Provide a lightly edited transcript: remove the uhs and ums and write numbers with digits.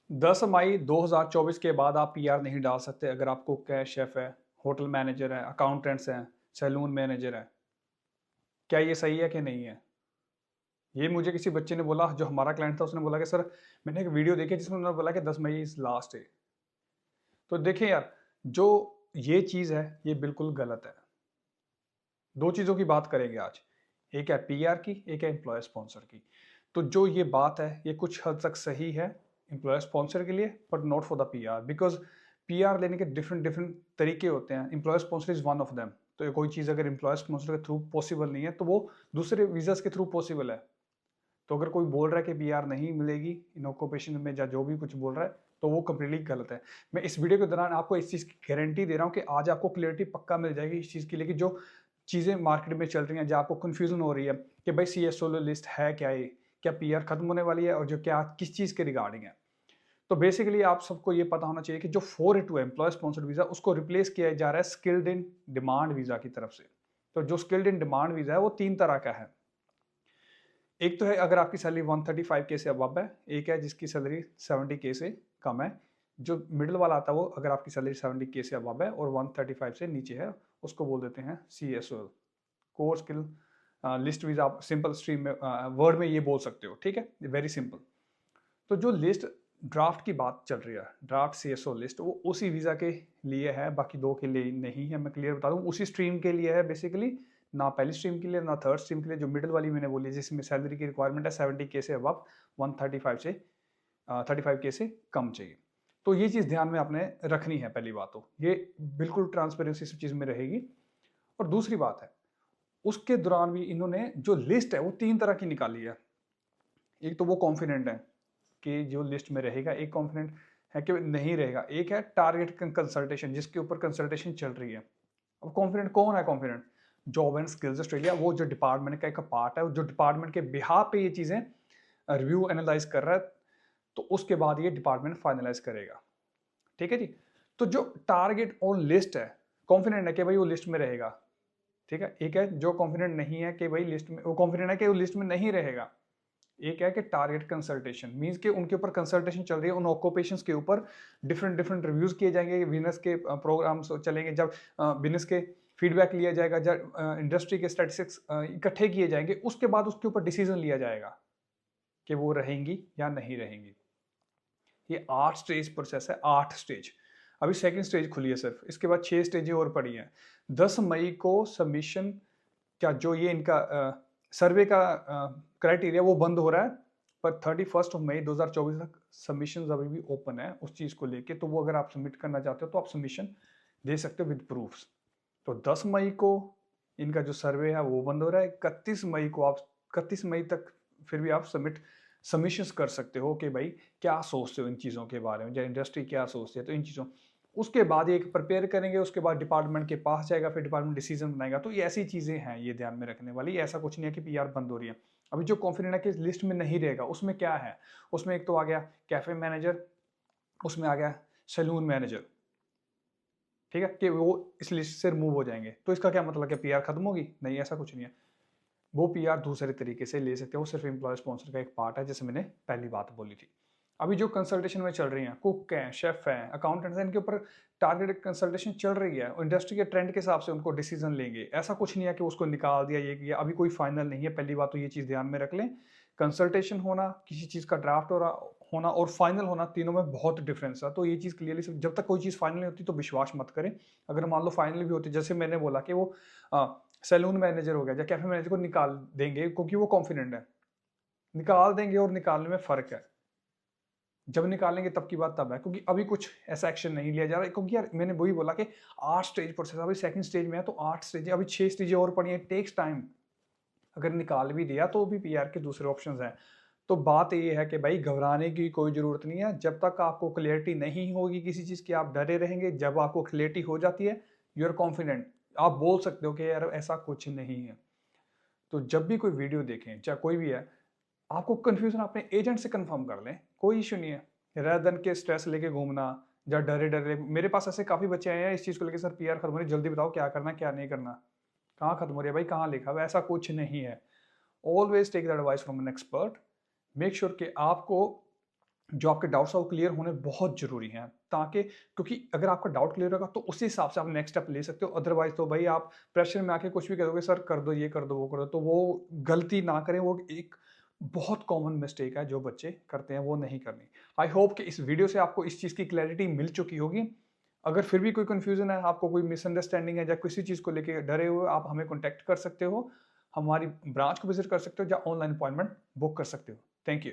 10 मई 2024 के बाद आप पीआर नहीं डाल सकते अगर आपको कैश शेफ है, होटल मैनेजर है, अकाउंटेंट्स हैं, सैलून मैनेजर है। क्या ये सही है कि नहीं है? ये मुझे किसी बच्चे ने बोला, जो हमारा क्लाइंट था, उसने बोला कि सर मैंने एक वीडियो देखी जिसमें उन्होंने बोला कि 10 मई इज़ लास्ट डे। तो देखिए यार, जो ये चीज़ है ये बिल्कुल गलत है। 2 चीज़ों की बात करेंगे आज। एक है पीआर की, एक है एम्प्लॉयर स्पॉन्सर की। तो जो ये बात है ये कुछ हद तक सही है एम्प्लॉयर स्पॉन्सर के लिए, but not for the PR, because PR लेने के डिफरेंट डिफरेंट तरीके होते हैं। Employer sponsor is one of them. तो ये कोई चीज़ अगर एम्प्लॉयर स्पॉन्सर के थ्रू पॉसिबल नहीं है तो वो दूसरे वीज़ाज़ के थ्रू पॉसिबल है। तो अगर कोई बोल रहा है कि पीआर नहीं मिलेगी इन ऑक्यूपेशन में, या जो भी कुछ बोल रहा है, तो वो कंप्लीटली गलत है। मैं इस वीडियो के दौरान आपको इस चीज़ की गारंटी दे रहा हूँ कि आज आपको क्लैरिटी पक्का मिल जाएगी इस चीज़ के लिए कि जो चीज़ें मार्केट में चल रही हैं, जहाँ आपको कन्फ्यूज़न हो रही है कि भाई सीएसओ लिस्ट है क्या ये? क्या पीआर खत्म होने वाली है और जो क्या किस चीज़ के रिगार्डिंग है? तो बेसिकली आप सबको ये पता होना चाहिए कि जो 482 है एम्प्लॉय स्पॉन्सर्ड वीज़ा, उसको रिप्लेस किया जा रहा है स्किल्ड इन डिमांड वीज़ा की तरफ से। तो जो स्किल्ड इन डिमांड वीज़ा है वो 3 तरह का है। एक तो है अगर आपकी सैलरी 135 के से अबव है, एक है जिसकी सैलरी 70 के से कम है। जो मिडल वाला आता है वो अगर आपकी सैलरी 70 के से अबव है और 135 से नीचे है, उसको बोल देते हैं CSO, core skill list visa. आप सिंपल स्ट्रीम में वर्ड में ये बोल सकते हो, ठीक है? Very simple. तो जो लिस्ट ड्राफ्ट की बात चल रही है, ड्राफ्ट सीएसओ लिस्ट, वो उसी वीज़ा के लिए है, बाकी 2 के लिए नहीं है। मैं क्लियर बता दूँ, उसी स्ट्रीम के लिए है बेसिकली, ना पहली स्ट्रीम के लिए ना थर्ड स्ट्रीम के लिए। जो मिडल वाली मैंने बोली जिसमें सैलरी की रिक्वायरमेंट है 70 के से अबव, 135 से 35 के से कम चाहिए। तो ये चीज़ ध्यान में आपने रखनी है। पहली बात तो ये बिल्कुल ट्रांसपेरेंसी इस चीज़ में रहेगी। और दूसरी बात है, उसके दौरान भी इन्होंने जो लिस्ट है वो 3 तरह की निकाली है। एक तो वो कॉन्फिडेंट है कि जो लिस्ट में रहेगा, एक कॉन्फिडेंट है कि नहीं रहेगा, एक है टारगेट कंसल्टेशन जिसके ऊपर कंसल्टेशन चल रही है। अब कॉन्फिडेंट कौन है? Confident job and skills Australia, वो जो डिपार्टमेंट का एक पार्ट है, जो डिपार्टमेंट के बिहाफ पे ये चीज़ें रिव्यू एनालाइज कर रहा है, तो उसके बाद ये डिपार्टमेंट फाइनलाइज करेगा। ठीक है जी। तो जो टारगेट ऑन लिस्ट है, कॉन्फिडेंट है कि भाई वो लिस्ट में रहेगा। ठीक है। एक है जो कॉन्फिडेंट नहीं है कि भाई लिस्ट में, वो कॉन्फिडेंट है कि वो लिस्ट में नहीं रहेगा। एक है कि टारगेट कंसल्टेशन मींस कि उनके ऊपर कंसल्टेशन चल रही है, उन ऑक्यूपेशंस के ऊपर डिफरेंट डिफरेंट रिव्यूज किए जाएंगे, बिजनेस के प्रोग्राम्स चलेंगे, जब बिजनेस के फीडबैक लिया जाएगा, जब इंडस्ट्री के स्टैटिस्टिक्स इकट्ठे किए जाएंगे, उसके बाद उसके ऊपर डिसीजन लिया जाएगा कि वो रहेंगी या नहीं रहेंगी। ये 8 स्टेज प्रोसेस है, 8 स्टेज। अभी सेकंड स्टेज खुली है सिर्फ, इसके बाद 6 स्टेजें और पड़ी हैं। 10 मई को सबमिशन का जो ये इनका सर्वे का क्राइटेरिया वो बंद हो रहा है, पर 31 मई 2024 तक सबमिशन अभी भी ओपन है उस चीज़ को लेके। तो वो अगर आप सबमिट करना चाहते हो तो आप सबमिशन दे सकते हो विद प्रूफ्स। तो 10 मई को इनका जो सर्वे है वो बंद हो रहा है। 31 मई तक फिर भी आप सबमिशंस कर सकते हो कि भाई क्या सोचते हो इन चीज़ों के बारे में, या इंडस्ट्री क्या सोचती है, तो इन चीज़ों। उसके बाद एक प्रिपेयर करेंगे, उसके बाद डिपार्टमेंट के पास जाएगा, फिर डिपार्टमेंट डिसीजन बनाएगा। तो ये ऐसी चीज़ें हैं ये ध्यान में रखने वाली। ऐसा कुछ नहीं है कि पीआर बंद हो रही है। अभी जो कॉन्फिडेंट है कि लिस्ट में नहीं रहेगा, उसमें क्या है? उसमें एक तो आ गया कैफे मैनेजर, उसमें आ गया सैलून मैनेजर। ठीक है, कि वो इस लिस्ट से रिमूव हो जाएंगे। तो इसका क्या मतलब है, पीआर खत्म होगी? नहीं, ऐसा कुछ नहीं है। वो पीआर दूसरे तरीके से ले सकते हो, वो सिर्फ एम्प्लॉय स्पॉन्सर का एक पार्ट है, जैसे मैंने पहली बात बोली थी। अभी जो कंसल्टेशन में चल रही हैं, कुक हैं, शेफ हैं, अकाउंटेंट्स हैं, इनके ऊपर टारगेटेड कंसल्टेशन चल रही है और इंडस्ट्री के ट्रेंड के हिसाब से उनको डिसीजन लेंगे। ऐसा कुछ नहीं है कि उसको निकाल दिया, ये किया। अभी कोई फाइनल नहीं है। पहली बात तो ये चीज़ ध्यान में रख लें। कंसल्टेशन होना, किसी चीज़ का ड्राफ्ट हो रहा होना और फाइनल होना, तीनों में बहुत डिफरेंस है। तो ये चीज़ क्लियरली, जब तक कोई चीज़ फाइनल नहीं होती तो विश्वास मत करें। अगर मान लो फाइनल भी होती, जैसे मैंने बोला कि वो सैलून मैनेजर हो गया या कैफे मैनेजर को निकाल देंगे क्योंकि वो कॉन्फिडेंट है, निकाल देंगे और निकालने में फ़र्क है। जब निकालेंगे तब की बात तब है, क्योंकि अभी कुछ ऐसा एक्शन नहीं लिया जा रहा है, क्योंकि यार मैंने वही बोला कि 8 स्टेज प्रोसेस, अभी सेकंड स्टेज में है, तो 8 स्टेज, अभी 6 स्टेजें और पड़ी हैं, टेक्स टाइम। अगर निकाल भी दिया तो भी पीआर के दूसरे ऑप्शंस हैं। तो बात ये है कि भाई घबराने की कोई ज़रूरत नहीं है। जब तक आपको क्लैरिटी नहीं होगी किसी चीज़ की, आप डरे रहेंगे। जब आपको क्लैरिटी हो जाती है, यू आर कॉन्फिडेंट, आप बोल सकते हो कि यार ऐसा कुछ नहीं है। तो जब भी कोई वीडियो देखें, चाहे कोई भी है, आपको कन्फ्यूज़न अपने एजेंट से कन्फर्म कर लें, कोई इश्यू नहीं है। रेदर देन के स्ट्रेस लेके घूमना या डरे-डरे। मेरे पास ऐसे काफ़ी बच्चे आए हैं इस चीज़ को लेके, सर पीआर खत्म हो रही है, जल्दी बताओ क्या करना है, क्या नहीं करना? कहाँ खत्म हो रही है भाई, कहाँ लिखा हुआ है? ऐसा कुछ नहीं है। Always take the advice from an expert. Make sure कि आपको जो आपके डाउट्स हैं वो क्लियर होने बहुत ज़रूरी हैं, ताकि क्योंकि अगर आपका डाउट क्लियर होगा तो उसी हिसाब से आप नेक्स्ट स्टेप ले सकते हो। अदरवाइज़ तो भाई आप प्रेशर में आके कुछ भी कह दोगे, सर कर दो, ये कर दो, वो कर दो, तो वो गलती ना करें। वो एक बहुत कॉमन मिस्टेक है जो बच्चे करते हैं, वो नहीं करनी। आई होप कि इस वीडियो से आपको इस चीज़ की क्लैरिटी मिल चुकी होगी। अगर फिर भी कोई कन्फ्यूज़न है, आपको कोई मिसअंडरस्टैंडिंग है या किसी चीज़ को लेके डरे हुए हो, आप हमें कॉन्टैक्ट कर सकते हो। हमारी ब्रांच को विज़िट कर सकते हो या ऑनलाइन अपॉइंटमेंट बुक कर सकते हो। Thank you.